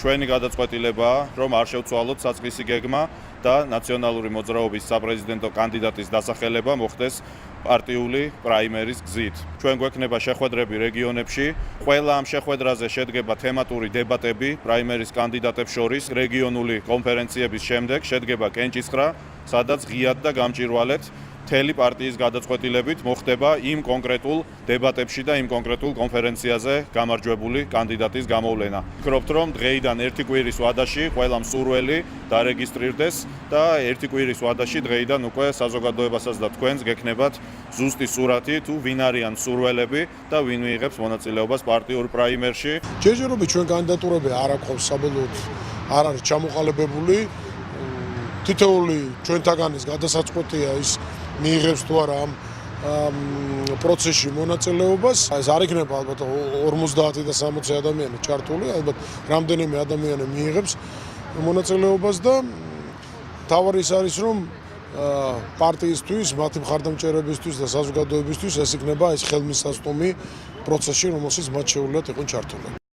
ჩვენი გადაწყვეტილებაა, რომ არ შევცვალოთ საწყისი გეგმა და ნაციონალური მოძრაობის საპრეზიდენტო კანდიდატის დასახელება მოხდეს პარტიული პრაიმერის გზით. ჩვენ გვექნება შეხვედრები რეგიონებში, ყველა ამ შეხვედრაზე შედგება თემატური დებატები პრაიმერის კანდიდატებს შორის, რეგიონული კონფერენციების შემდეგ შედგება კენჭისყრა, სადაც ღიად და გამჭვირვალედ მთელი პარტიის გადაწყვეტილებით მოხდება იმ კონკრეტულ დებატებში და იმ კონკრეტულ კონფერენციაზე გამარჯვებული კანდიდატის გამოვლენა. ვფიქრობთ, რომ დღეიდან ერთი კვირის ვადაში ყველა მსურველი დარეგისტრირდეს და ერთი კვირის ვადაში დღეიდან უკვე საზოგადოებასაც და თქვენს გექნებათ ზუსტი სურათი თუ ვინ არიან მსურველები და ვინ მიიღებს მონაწილეობას პარტიურ პრაიმერში. ჯერჯერობით ჩვენ კანდიდატურები არ აქვს საბოლოოდ არ არის ჩამოყალიბებული. თითოეული ჩვენთაგანის გადასაწყვეტია ის მიიღებს თუ არა ამ პროცესში მონაწილეობას. ეს არ იქნება ალბათ 50 და 60 ადამიანი ჩართული, ალბათ რამდენიმე ადამიანი მიიღებს მონაწილეობას და თავარი ის არის რომ პარტიისთვის, მათი მხარდამჭერებისთვის და საზოგადოებისთვის ეს იქნება ეს ხელმისაწვდომი პროცესი, რომელშიც მათ შეუძლიათ იყვნენ ჩართული.